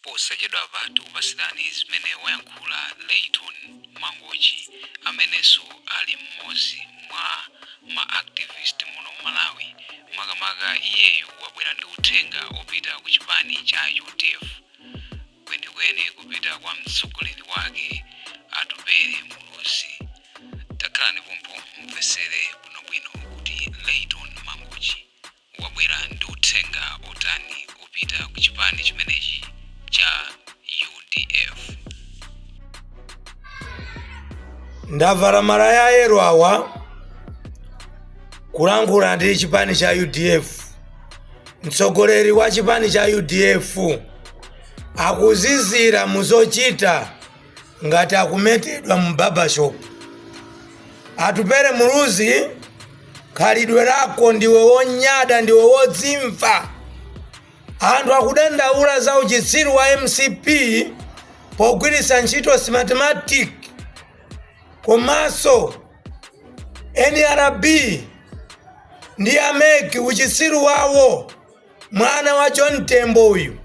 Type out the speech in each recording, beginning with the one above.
posachedwa patu pasidani zimene wayankhula Layton Mangochi amenenso ali mmodzi mwa ma-activist muno Malawi. Makamaka iyeyu wabwera ndi uthenga opita ku chipani cha UDF kwenikweni kupita kwa mtsogoleri wake Atupele Muluzi. Takhalani pompo mumvesere bwinobwino kuti Layton Mangochi wabwera ndi uthenga otani opita ku chipani chimenechi cha UDF. Ndavala malaya yero awa kulankhula ndi chipani cha UDF. Mtsogoleri wa chipani cha UDF akuzizira muzochita ngati akumetedwa mu barbershop. Atupele Muluzi, khalidwe lako ndiwe wonyada, ndiwe wodzimva. Anthu akudandaula za uchitsiru wa MCP pogwiritsa ntchito mathematics komanso NRB ndi ameki uchitsiru wawo. Mwana wa John Tembo uyu,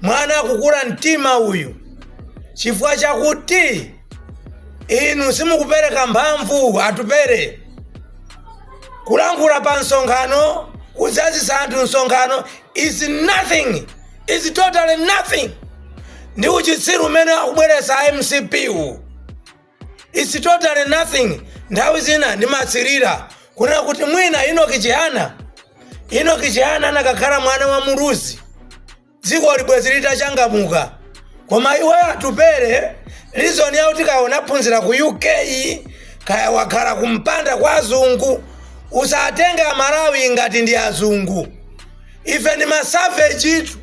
mwana akukula mtima uyu, chifukwa chakuti inu simukupereka mphamvu. Atupele kulankhula pa nsonkhano, kudzazisa anthu nsonkhano is nothing, is totally nothing. Ndi uchitsiru umene akubweretsa MCP u is totally nothing. Nthawi zina ndimatsirira kuna kuti mwina Enoki Chihana anakakhala mwana wa Muluzi, dziko libwezi litachangamuka. Koma iwe Atupele, reason yauti kaonaphunzira ku UK kaya wakhala kumpanda kwa azungu, usatenge Amalawi ngati ndi azungu. Ife ndi masavage itu,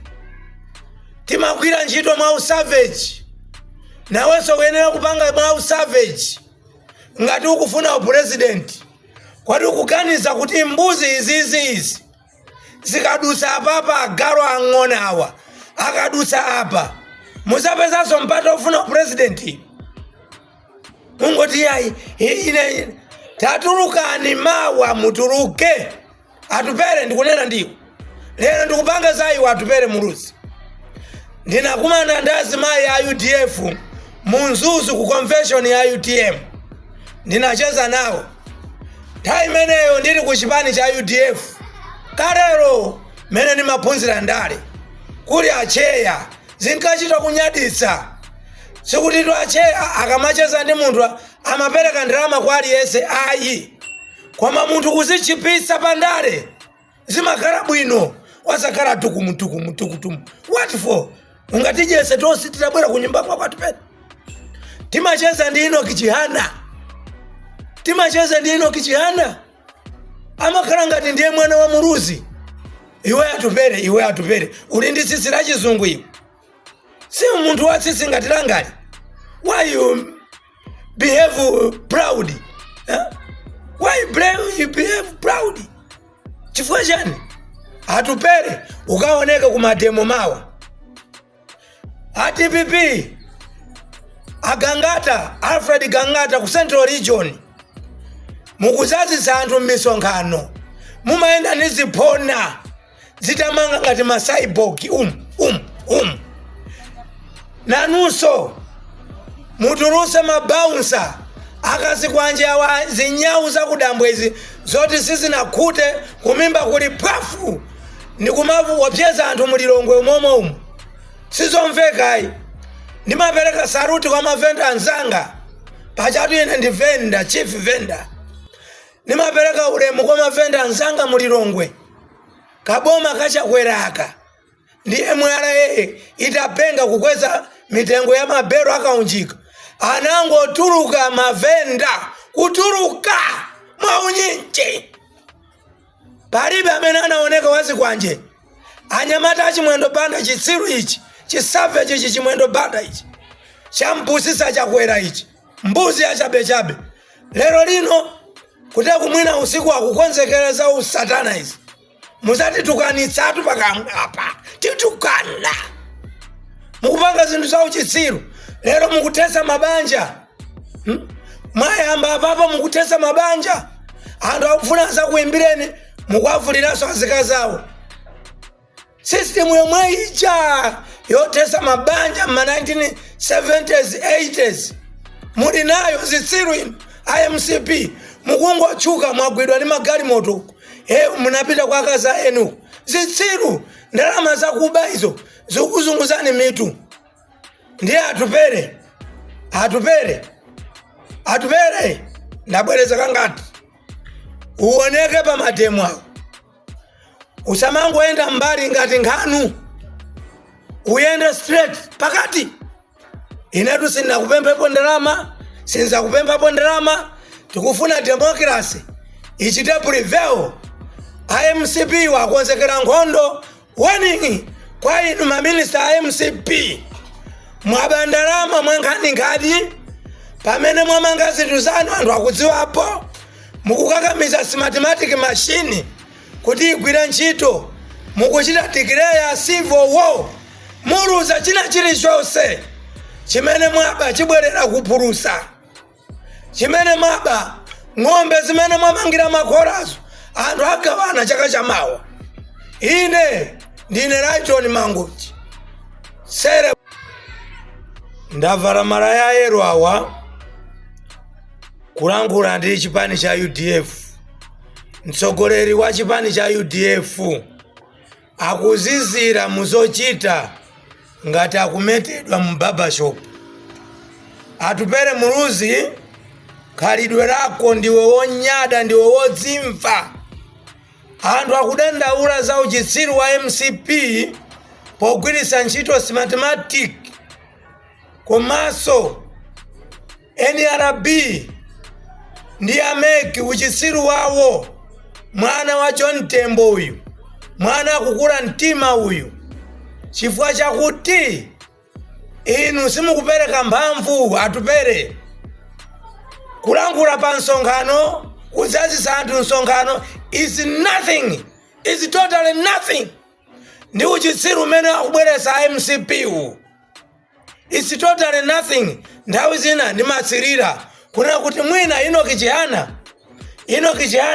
timagwira ntchito mwa usavage. Nawenso kuyenera kupanga mwa usavage ngati ukufuna upresident. Kwati ukuganiza kuti mbuzi izi zikadusa apapa agalo ang'ono awa akadusa apa muzapezanso mpata ufuna upresident? Mungoti yayi ine tatulukani mawa mutuluke. Atupele ndikunena ndiwo. Lero ndikupanga za iwo Atupele Muluzi. Ndinakumana ndi azimayi ya UDF munzuzu ku convention ya UTM. Ndinacheza nawo. Nthawi imeneyo ndili ku chipani cha UDF. Kalero mene ndimaphunzira ndale kuli acheya zinkachita kunyaditsa. Sikuti acheya akamacheza ndi munthu amapereka ndalama kwa aliyense ayi. Koma munthu kuzichipisa pa ndale zimakhala bwino. Wasakhala tukumu. What for? Ungatijese tonse titabwera ku nyumba kwa Atupele. Timacheza ndi Enoki Chihana. Amakhala ngati ndiye mwana wa Muluzi. Iwe Atupele, uli ndi tsitsi la chizungu iwe. Si munthu wa tsitsi ngati langali. Why you behave proud? Why you behave proud? Chifukwa chani? Atupele ukaoneka ku mademo mawa. ATPP agangata Alfred Gangata ku Central Region. Mukuzazisa anthu m'misonkhano. Mumayenda nizipona zitamanga ngati macyborg Nanunso mutuluse mabouncer akazikwanje awa zinyawu zakudambwezi zoti sizinakhute kumimba kuli phafu ndi kumavu wapyeza anthu mulilongwe umomo. Sizomvekayi. Ndimapereka saluti kwa mavenda anzanga. Pachatu ine ndi vendor, chief vendor. Ndimapereka ulemu kwa mavenda anzanga mulilongwe. Kaboma kachakweraka ndiye MRA itapenga kukweza mitengo ya mabero akaunjika. Anangotuluka mavenda kutuluka mwaunyinji. Palibe amene anaoneka wazi kwanje. Anyamata achimwendo banda chitsiru ichi, chisavage ichi chimwendo banda ichi, champusisa chakwera ichi, mbuzi ya chabe. Lero lino kuteka mwina usiku akukonzekereza usatana izi. Muzati tukanitsatu pakangapa titukana. Mukupanga zinthu za uchitsiru. Lero mukutesa mabanja. Mwayamba apapa mukutesa mabanja. Anthu akufuna za kuimbireni mukwavuliraso azikazi awo. System yomwe ija yotesa mabanja ma 1970s 80s muli nayo zitsiru ino IMCP mukungo chuka mwagwidwa ni magari moto munapita kwa kaza enu zitsiru ndalama za kuba hizo zokuzunguzani mitu ndiye atupere ndabwereza kangati uoneke pa matemu ako usamango enda mbali ngati nkhanu uyende straight pakati inetu sinna kupemphepo ndalama sinza kupemphapo ndalama tikufuna democracy ichite prevail IMCP wakonzekera nkhondo warning kwa inu maminista IMCP mwabandalama mwankhani ngati pamene mwamanga zinthu zanu anthu akudziwapo mukukakamiza mathematic machine kuti igwire ntchito mukuchita degree ya civil war muluza china chilichonse chimene mwaba chibwerera kupulusa chimene mwaba ng'ombe zimene mwamangira makhorazo anthu agawana chaka chamawa ine ndine Rayton Mangochi sere ndavala malaya yero awa kulangula ndi chipani cha UDF mtsogoleri wa chipani cha UDF akuzizira muzochita ngati akumetedwa mu barbershop atupere muluzi khalidwe lako ndiwe wonyada ndiwe wodzimva anthu akudandaula za uchitsiru wa MCP pogwiritsa ntchito mathematic komanso NRB ndi ameki uchitsiru wawo mwana wa John Tembo uyu mwana akukula mtima uyu chifukwa chakuti inu simukupereka mphamvu atupere kulangula pa nsonkhano kudzazisa anthu nsonkhano is nothing, is totally nothing. Ndi uchitsiru umene akubweretsa MCP it's totally nothing. Nthawi zina ndimatsirira kuna kuti mwina Enoki Chihana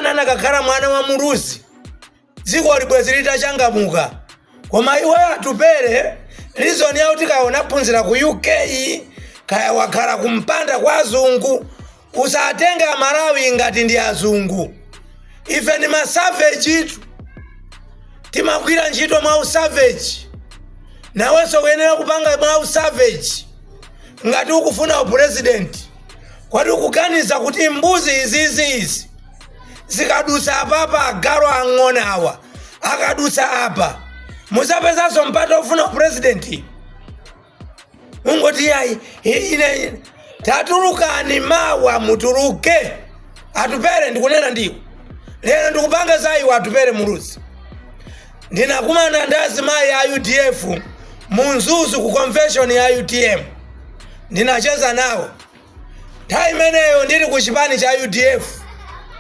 anakakhala mwana wa Muluzi dziko libwezi litachangamuka koma iwe atupere reason yauti kaona phunzira ku UK kaya wakhala kumpanda kwa azungu usatenge amalawi ngati ndi azungu ife ni masavage itu timagwira ntchito mwa usavage nawenso kuyenera kupanga mwa usavage ngati ukufuna upresident kwati ukuganiza kuti mbuzi izi zikadusa apapa agaro ang'ona awa akadusa apa musapezanso mpata ufuna upresident ungoti yayi ine tatulukani mawa mutuluke atupere ndikunena ndiwo lero ndikupanga za iwo atupere Muluzi ndinakumana ndi azimayi ya UDF munzuzu ku convention ya UTM ndinacheza nawo nthawi imeneyo ndili ku chipani cha UDF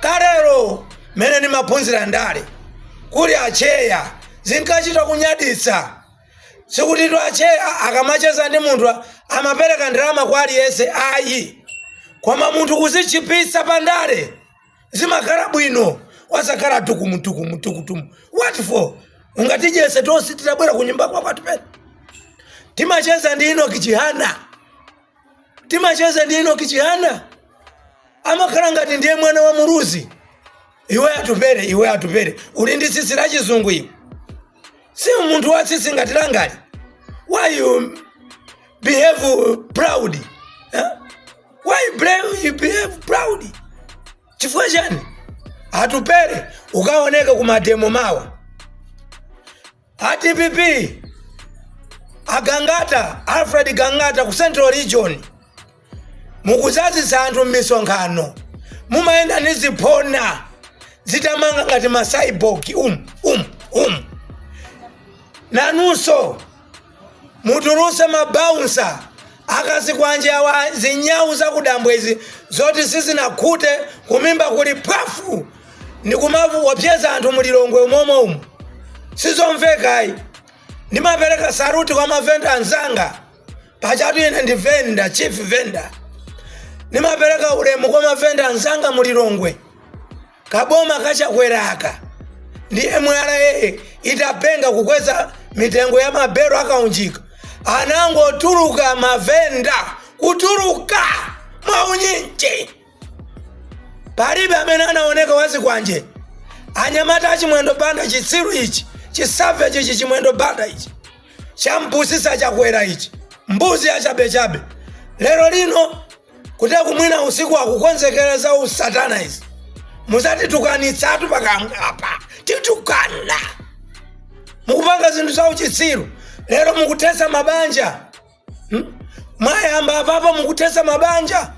kalero mene ndimaphunzira ndale kuli acheya zinkachita kunyaditsa sikuti acheya akamacheza ndi munthu amapereka ndalama kwa aliyense ayi koma munthu kuzichipisa pa ndale zimakhala bwino wasakhala tukumu what for ungatijese tonse titabwera ku nyumba kwa atupere timacheza ndi Enoki Chihana amakhala ngati ndiye mwana wa Muluzi iwe atupere uli ndi tsitsi la chizungu iwe si munthu wa tsitsi ngati langali why you behave proud why you behave proud chifukwa chani atupere ukaoneka ku mademo mawa ATPP agangata Alfred Gangata ku Central Region mukuzazisa anthu m'misonkhano mumayenda nizipona zitamanga ngati macyborg nanunso mutuluse mabouncer akazikwanje awa zinyawu zakudambwezi zoti sizinakhute kumimba kuli phafu ndi kumavu wapyeza anthu mulilongwe umomo sizomvekayi ndimapereka saruti kwa mavenda anzanga pachatu ine ndi vendor chief vendor ndimapereka ulemu kwa mavenda anzanga mulilongwe kaboma kachakweraka ndi MRA itapenga kukweza mitengo ya mabero akaunjika anangotuluka mavenda kutuluka mwaunyinji. Palibe amene anaoneka wazi kwanje. Anyamata achimwendo banda chitsiru ichi, chisave chichi chimwendo banda ichi, champusisa chakwera ichi, mbuzi achabechabe. Lero lino kuti kumwina usiku akukonzekereza usatana izi. Musati tukanitsatu pakangapa, titukana. Mukupanga zinthu za uchitsiru. Lero mukutesa mabanja. Mwayamba apapo mukutesa mabanja.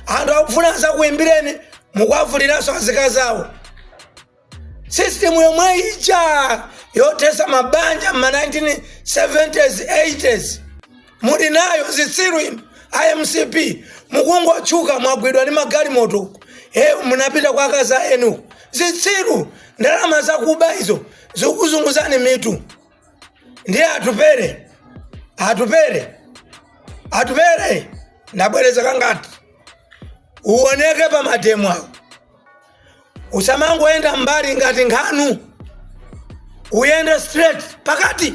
Anthu akufuna zakuimbireni mukwavuliraso azikazi awo. System yomwe ija yotesa mabanja ma 1970s 80s. Muli nayo zitsiru ino IMCP. Mukungochuka mwagwidwa ni magalimoto. Munapita kwa akazi enu. Zitsiru ndalama zakuba izo zikuzunguzani mitu. Ndiye atupere ndabwereza kangati uoneke pa matemu awo. Usamangoenda mbali ngati nkhanu, uyende straight pakati.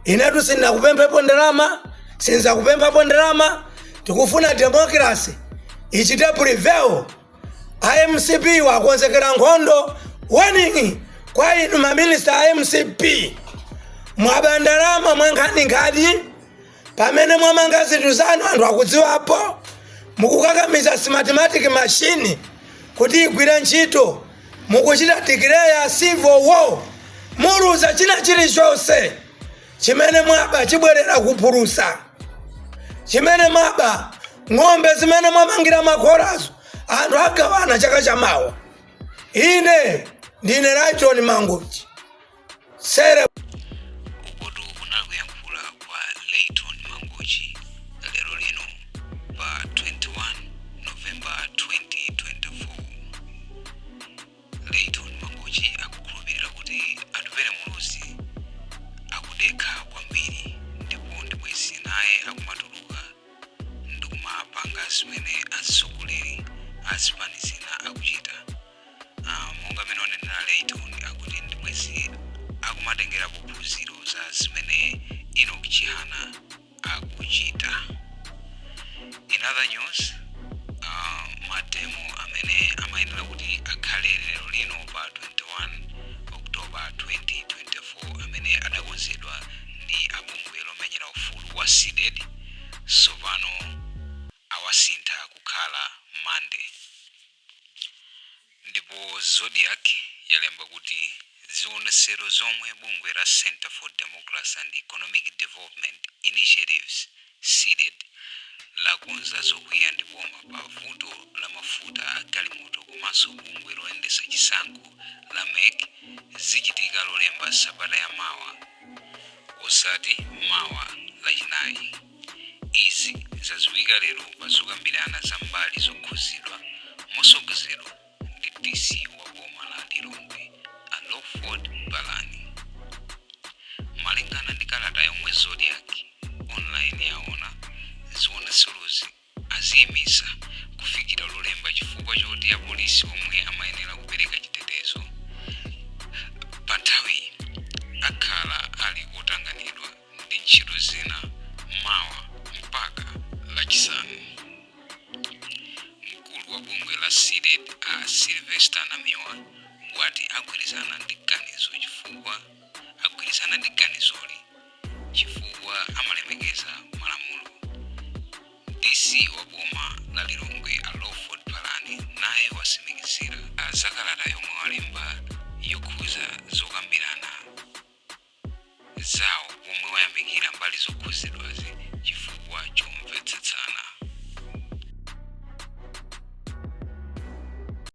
Inetu sindakupemphepo ndalama, sinzakupemphapo ndalama. Tikufuna democracy ichite prevail. IMCP wakonzekera nkhondo. Warning kwa inu maminista IMCP, mwabandalama mwankhani ngati pamene mwamanga zinthu zanu anthu akudziwapo. Mukukakamiza mathematic machine kuti igwire ntchito. Mukuchita degree ya civil war. Muluza china chilichonse chimene mwaba chibwerera kuphulusa. Chimene mwaba ng'ombe zimene mwamangira makorazo anthu agawana chaka chamawa. Ine ndine Layton Mangochi. Sere ukodu kunakuyankhula kwa Layton Mangochi lero lino pa 21 November 2024. Layton Mangochi akukhulupirira kuti atupere muluzi akudekha kwambiri, ndipo ndibwezi naye akumatuluka ndikumapanga zimene atsogoleri azipani zina akuchita. Monga amene onenera Layton akuti ndibwezi akumatengera phunziro za zimene Enoch Chihana akuchita. In other news, matemu amene amayenera kuti akhale lero lino pa 21 October 2024 amene adakonzedwa ndi abungwe lomenyera ufulu wa SEDED sopano awasintha kukhala Monday. Ndipo Zodiac yalemba kuti zionesero zomwe bungwe la Center for Democracy and Economic Development Initiatives SEDED lakonza zokwiya ndi boma pa vuto la mafuta a galimoto komanso bungwe loyendesa chisankho la MEC zichitika lolemba sabata ya mawa osati mawa lachinayi. Izi zaziwika lero pa zokambirana za mbali zokhuzidwa mosogozedwa ndi DC wa boma la Lilongwe Lawford Balani. Malingana ndi kalata yomwe Zodiac online yaona, zioneserozi aziyimisa kufikira lolemba chifukwa choti apolisi omwe amayenera kupereka chitetezo pa nthawi akhala ali otanganidwa ndi ntchito zina mawa mpaka lachisanu. Mkulu wa bungwe la SEDED Sylvester Namiwa